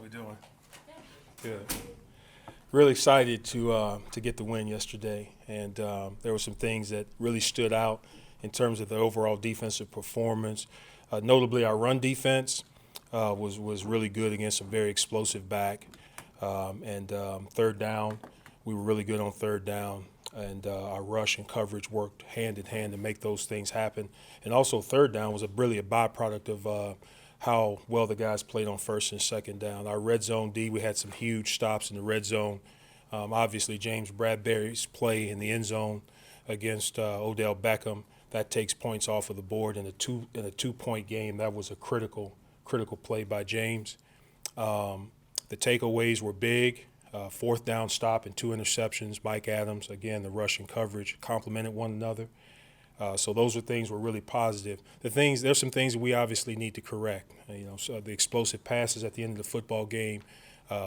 we doing? Good. Really excited to get the win yesterday, and there were some things that really stood out in terms of the overall defensive performance. Notably, our run defense was really good against a very explosive back, and third down, we were really good on third down, and our rush and coverage worked hand in hand to make those things happen. And also, third down was really a byproduct of how well the guys played on first and second down. Our red zone D, we had some huge stops in the red zone. Obviously, James Bradberry's play in the end zone against Odell Beckham, that takes points off of the board in a 2-point game. That was a critical play by James. The takeaways were big. Fourth down stop and 2 interceptions. Mike Adams, again, the rush and coverage complemented one another. So those are things were really positive. There's some things that we obviously need to correct. So the explosive passes at the end of the football game,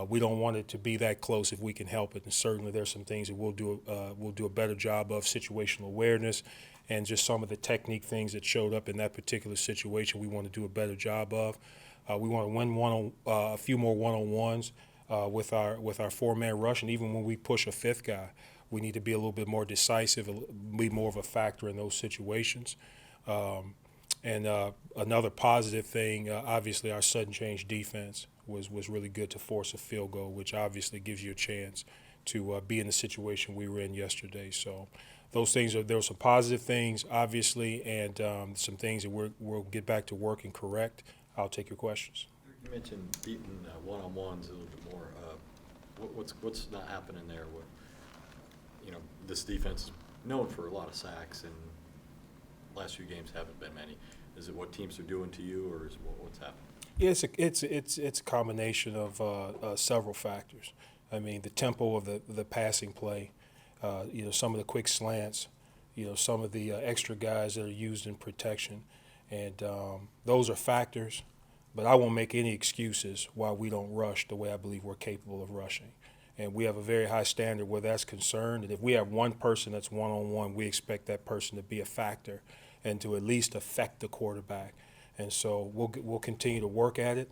we don't want it to be that close if we can help it. And certainly there's some things that we'll do a better job of, situational awareness, and just some of the technique things that showed up in that particular situation. We want to do a better job of. We want to win a few more one-on-ones with our four-man rush, and even when we push a fifth guy, we need to be a little bit more decisive, be more of a factor in those situations. And another positive thing, obviously, our sudden change defense was really good to force a field goal, which obviously gives you a chance to be in the situation we were in yesterday. So those things there were some positive things, obviously, and some things that we'll get back to work and correct. I'll take your questions. You mentioned beating one-on-ones a little bit more. What's not happening there? This defense is known for a lot of sacks, and last few games haven't been many. Is it what teams are doing to you, or is it what's happening? Yeah, it's a combination of several factors. I mean, the tempo of the passing play, some of the quick slants, some of the extra guys that are used in protection, and those are factors. But I won't make any excuses why we don't rush the way I believe we're capable of rushing. And we have a very high standard where that's concerned. And if we have one person that's one-on-one, we expect that person to be a factor and to at least affect the quarterback. And so we'll continue to work at it.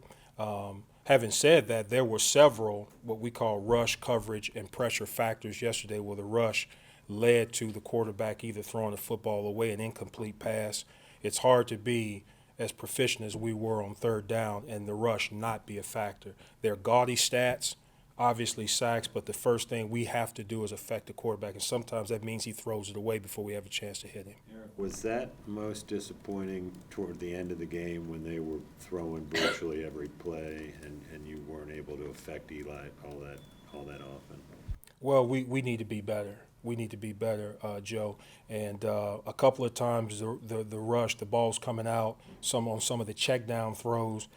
Having said that, there were several what we call rush, coverage, and pressure factors yesterday where the rush led to the quarterback either throwing the football away, an incomplete pass. It's hard to be as proficient as we were on third down and the rush not be a factor. They're gaudy stats, obviously sacks, but the first thing we have to do is affect the quarterback, and sometimes that means he throws it away before we have a chance to hit him. Was that most disappointing toward the end of the game when they were throwing virtually every play and you weren't able to affect Eli all that often? Well, we need to be better. We need to be better, Joe. And a couple of times the rush, the ball's coming out, on some of the check down throws.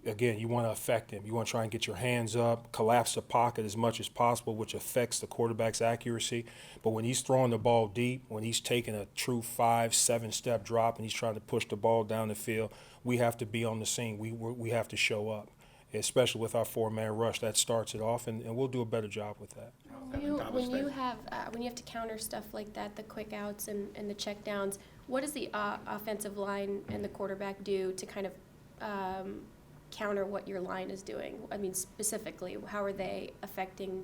Again, you want to affect him. You want to try and get your hands up, collapse the pocket as much as possible, which affects the quarterback's accuracy. But when he's throwing the ball deep, when he's taking a true 5-7 step drop and he's trying to push the ball down the field, we have to be on the scene. We have to show up, especially with our four-man rush. That starts it off, and we'll do a better job with that. When you have to counter stuff like that, the quick outs and the check downs, what does the offensive line and the quarterback do to kind of counter what your line is doing? I mean, specifically, how are they affecting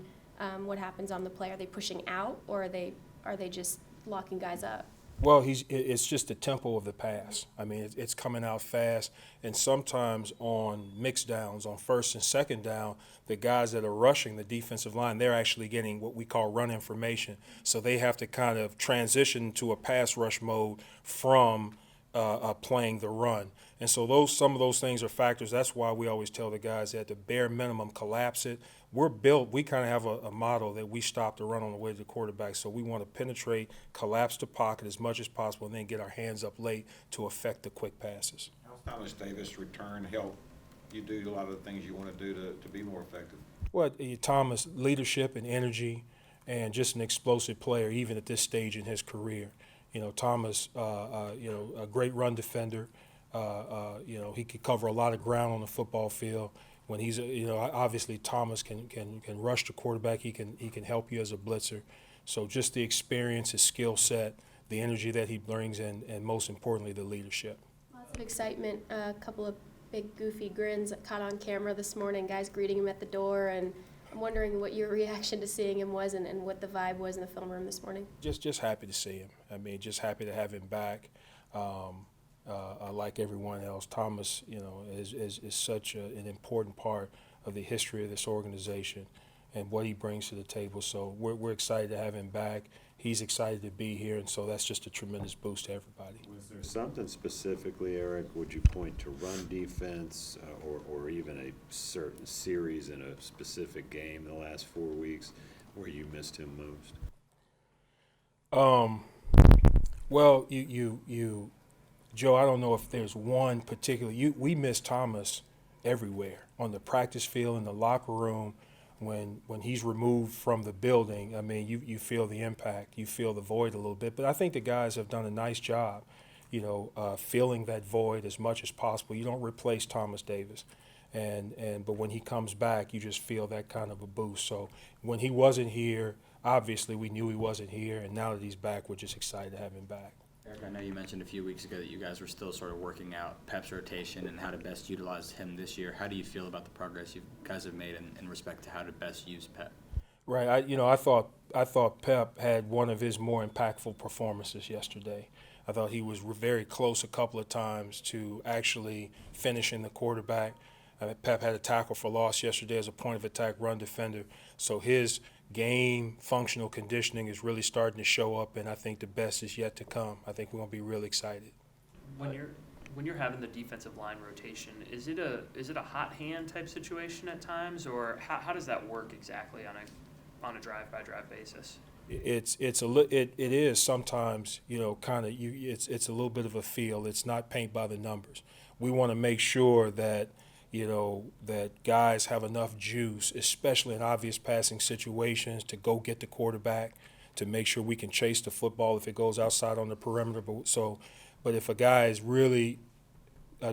what happens on the play? Are they pushing out, or are they just locking guys up? Well, it's just the tempo of the pass. I mean, it's coming out fast, and sometimes on mixed downs, on first and second down, the guys that are rushing the defensive line, they're actually getting what we call run information. So they have to kind of transition to a pass rush mode from playing the run. And so some of those things are factors. That's why we always tell the guys that at the bare minimum, collapse it. We kind of have a motto that we stop the run on the way to the quarterback. So we want to penetrate, collapse the pocket as much as possible, and then get our hands up late to affect the quick passes. How's Thomas Davis' return help you do a lot of the things you want to do to be more effective? Well, Thomas, leadership and energy, and just an explosive player, even at this stage in his career. Thomas, a great run defender. He could cover a lot of ground on the football field. When he's, obviously Thomas can rush the quarterback. He can help you as a blitzer. So just the experience, his skill set, the energy that he brings, and most importantly, the leadership. Lots of excitement a couple of big goofy grins caught on camera this morning, guys greeting him at the door, and I'm wondering what your reaction to seeing him was and what the vibe was in the film room this morning. Just happy to see him. I mean, just happy to have him back. Like everyone else, Thomas, is such an important part of the history of this organization and what he brings to the table. So we're excited to have him back. He's excited to be here, and so that's just a tremendous boost to everybody. Was there something specifically, Eric, would you point to run defense or even a certain series in a specific game in the last 4 weeks where you missed him most? Well, Joe, I don't know if there's one particular. We miss Thomas everywhere, on the practice field, in the locker room. When he's removed from the building, I mean, you feel the impact, you feel the void a little bit. But I think the guys have done a nice job, filling that void as much as possible. You don't replace Thomas Davis, but when he comes back, you just feel that kind of a boost. So when he wasn't here, obviously we knew he wasn't here, and now that he's back, we're just excited to have him back. Eric, I know you mentioned a few weeks ago that you guys were still sort of working out Pep's rotation and how to best utilize him this year. How do you feel about the progress you guys have made in respect to how to best use Pep? Right. I thought Pep had one of his more impactful performances yesterday. I thought he was very close a couple of times to actually finishing the quarterback. Pep had a tackle for loss yesterday as a point of attack run defender. So his game functional conditioning is really starting to show up, and I think the best is yet to come. I think we're going to be really excited. When you're having the defensive line rotation, is it a hot hand type situation at times, or how does that work exactly on a drive by drive basis? It is sometimes, it's a little bit of a feel. It's not paint by the numbers. We want to make sure that that guys have enough juice, especially in obvious passing situations, to go get the quarterback, to make sure we can chase the football if it goes outside on the perimeter. But if a guy is really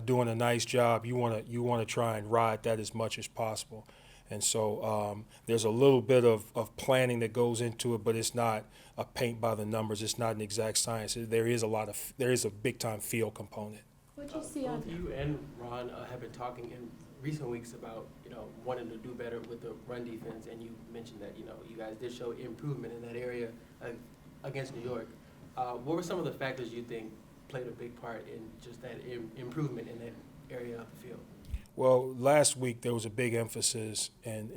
doing a nice job, you want to try and ride that as much as possible. And so there's a little bit of planning that goes into it, but it's not a paint by the numbers. It's not an exact science. There is a big time feel component. What'd you see on? Both you and Ron have been talking in recent weeks about wanting to do better with the run defense, and you mentioned that you guys did show improvement in that area against New York. What were some of the factors you think played a big part in just that improvement in that area of the field? Well, last week there was a big emphasis and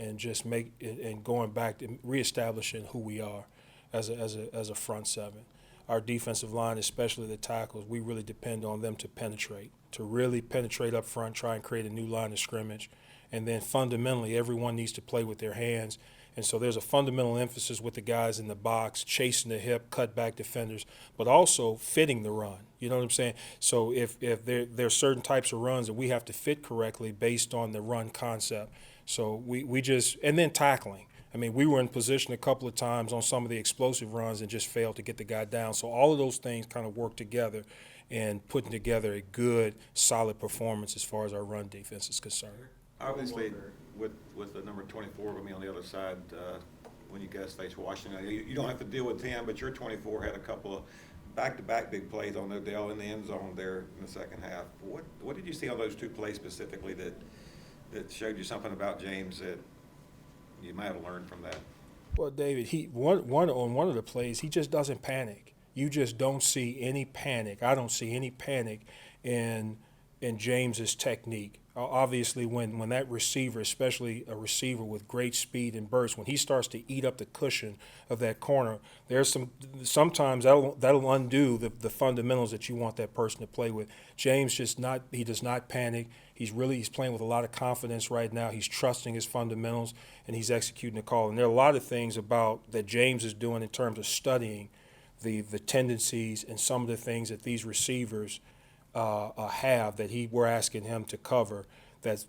going back to reestablishing who we are as a front seven. Our defensive line, especially the tackles, we really depend on them to really penetrate up front, try and create a new line of scrimmage. And then fundamentally, everyone needs to play with their hands. And so there's a fundamental emphasis with the guys in the box, chasing the hip, cut back defenders, but also fitting the run. You know what I'm saying? So if there are certain types of runs that we have to fit correctly based on the run concept. So we just – and then tackling. I mean, we were in position a couple of times on some of the explosive runs and just failed to get the guy down. So all of those things kind of work together and putting together a good, solid performance as far as our run defense is concerned. Obviously, with the number 24 going to be on the other side when you guys face Washington, you don't have to deal with him, but your 24 had a couple of back-to-back big plays on Odell in the end zone there in the second half. What did you see on those two plays specifically that showed you something about James that you might have learned from that? Well, David, on one of the plays, he just doesn't panic. You just don't see any panic. I don't see any panic in James's technique. Obviously, when that receiver, especially a receiver with great speed and burst, when he starts to eat up the cushion of that corner, sometimes that'll undo the fundamentals that you want that person to play with. James does not panic. He's playing with a lot of confidence right now. He's trusting his fundamentals, and he's executing the call. And there are a lot of things that James is doing in terms of studying the tendencies and some of the things that these receivers have that we're asking him to cover. That's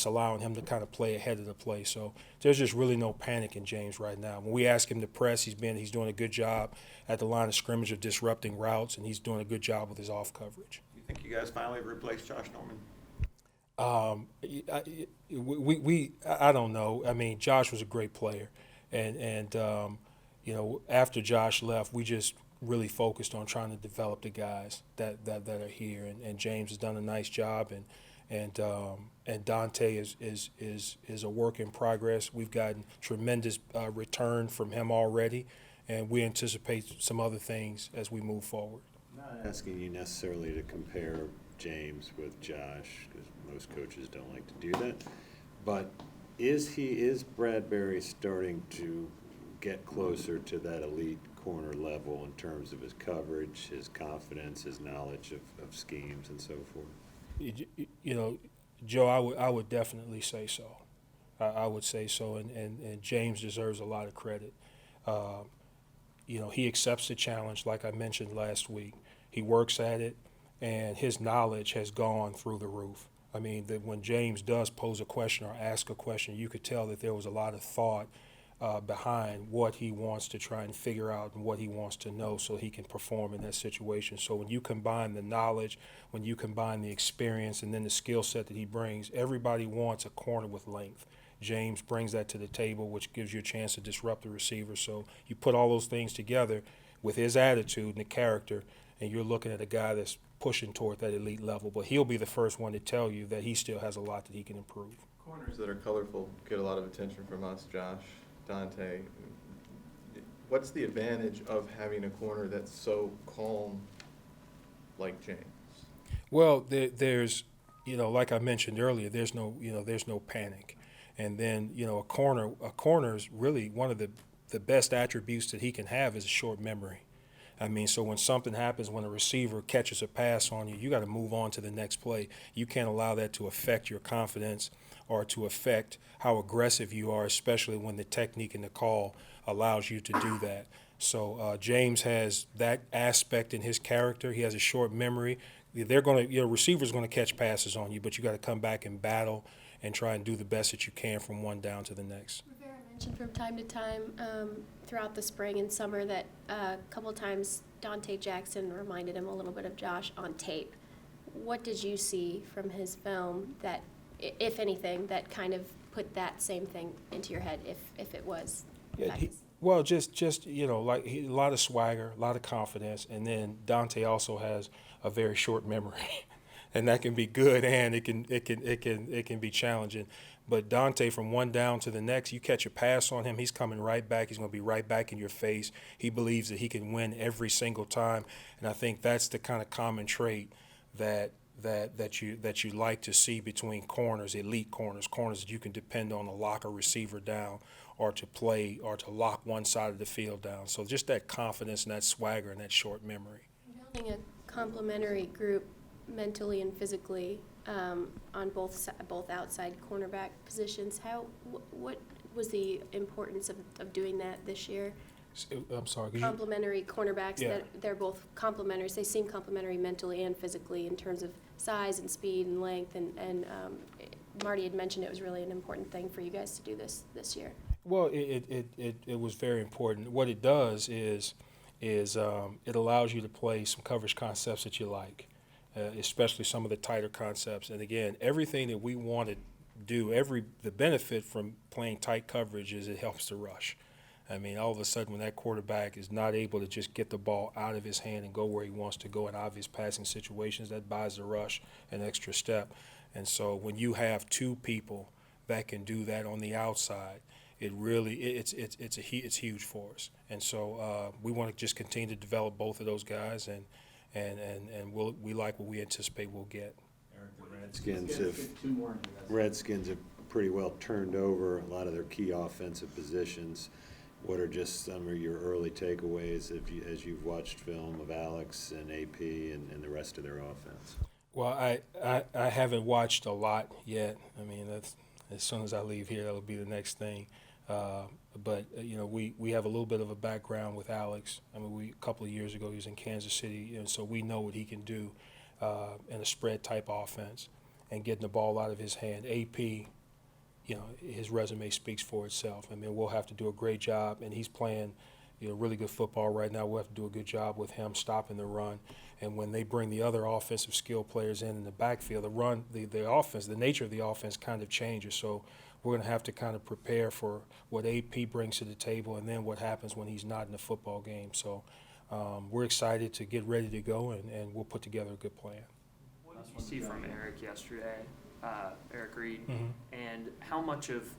allowing him to kind of play ahead of the play. So there's just really no panic in James right now. When we ask him to press, he's doing a good job at the line of scrimmage of disrupting routes, and he's doing a good job with his off coverage. You think you guys finally replaced Josh Norman? I don't know. I mean, Josh was a great player, and after Josh left, we just really focused on trying to develop the guys that are here, and James has done a nice job, And Dante is a work in progress. We've gotten tremendous return from him already, and we anticipate some other things as we move forward. I'm not asking you necessarily to compare James with Josh, because most coaches don't like to do that. But is Bradberry starting to get closer to that elite corner level in terms of his coverage, his confidence, his knowledge of schemes and so forth? You know, Joe, I would definitely say so. I would say so, and James deserves a lot of credit. You know, he accepts the challenge, like I mentioned last week. He works at it, and his knowledge has gone through the roof. I mean, that when James does pose a question or ask a question, you could tell that there was a lot of thought behind what he wants to try and figure out and what he wants to know so he can perform in that situation. So when you combine the knowledge, when you combine the experience, and then the skill set that he brings, everybody wants a corner with length. James brings that to the table, which gives you a chance to disrupt the receiver. So you put all those things together with his attitude and the character, and you're looking at a guy that's pushing toward that elite level. But he'll be the first one to tell you that he still has a lot that he can improve. Corners that are colorful get a lot of attention from us, Josh, Dante. What's the advantage of having a corner that's so calm like James? Well, there's, you know, like I mentioned earlier, there's no panic. And then, you know, a corner's really one of the best attributes that he can have is a short memory. I mean, so when something happens, when a receiver catches a pass on you, you got to move on to the next play. You can't allow that to affect your confidence or to affect how aggressive you are, especially when the technique and the call allows you to do that. So James has that aspect in his character. He has a short memory. Receivers going to catch passes on you, but you got to come back and battle and try and do the best that you can from one down to the next. Rivera mentioned from time to time throughout the spring and summer that a couple times Dante Jackson reminded him a little bit of Josh on tape. What did you see from his film that, if anything, that kind of put that same thing into your head, if it was? Yeah, well, just you know, like a lot of swagger, a lot of confidence, and then Dante also has a very short memory, and that can be good and it can be challenging. But Dante, from one down to the next, you catch a pass on him, he's coming right back. He's going to be right back in your face. He believes that he can win every single time, and I think that's the kind of common trait that you like to see between corners, elite corners that you can depend on to lock a receiver down or to play or to lock one side of the field down. So just that confidence and that swagger and that short memory. Building a complementary group mentally and physically on both outside cornerback positions. What was the importance of doing that this year? I'm sorry. Complementary cornerbacks, Yeah. that they're both complementary. They seem complementary mentally and physically in terms of size and speed and length. And Marty had mentioned it was really an important thing for you guys to do this year. Well, it was very important. What it does is it allows you to play some coverage concepts that you like, especially some of the tighter concepts. And again, everything that we want to do, the benefit from playing tight coverage is it helps to rush. I mean, all of a sudden when that quarterback is not able to just get the ball out of his hand and go where he wants to go in obvious passing situations, that buys the rush an extra step. And so when you have two people that can do that on the outside, it's huge for us. And so we want to just continue to develop both of those guys, and we like what we anticipate we'll get. Redskins have pretty well turned over a lot of their key offensive positions. What are just some of your early takeaways as you've watched film of Alex and AP and the rest of their offense? Well, I haven't watched a lot yet. I mean, that's, as soon as I leave here, that'll be the next thing. But you know, we have a little bit of a background with Alex. I mean, a couple of years ago he was in Kansas City, and so we know what he can do in a spread type offense and getting the ball out of his hand. AP, you know, his resume speaks for itself. I mean, we'll have to do a great job, and he's playing, you know, really good football right now. We'll have to do a good job with him stopping the run. And when they bring the other offensive skill players in the backfield, the offense, the nature of the offense kind of changes. So we're going to have to kind of prepare for what AP brings to the table and then what happens when he's not in the football game. So we're excited to get ready to go, and we'll put together a good plan. What you see from Eric yesterday, Eric Reid, Mhm. and how much of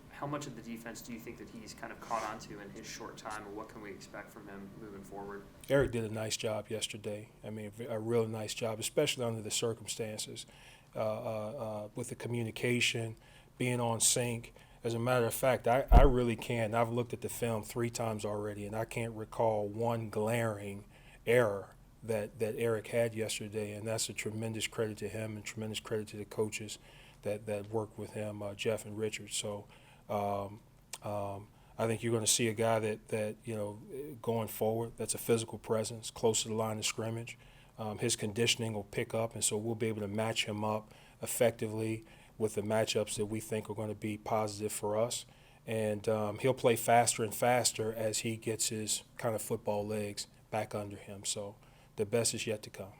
the defense do you think that he's kind of caught onto in his short time, or what can we expect from him moving forward? Eric did a nice job yesterday. I mean, a real nice job, especially under the circumstances, with the communication, being on sync. As a matter of fact, I really can't. I've looked at the film 3 times already, and I can't recall one glaring error that Eric had yesterday, and that's a tremendous credit to him and tremendous credit to the coaches that worked with him, Jeff and Richard. So I think you're going to see a guy that going forward, that's a physical presence, close to the line of scrimmage. His conditioning will pick up, and so we'll be able to match him up effectively with the matchups that we think are going to be positive for us. And he'll play faster and faster as he gets his kind of football legs back under him. So the best is yet to come.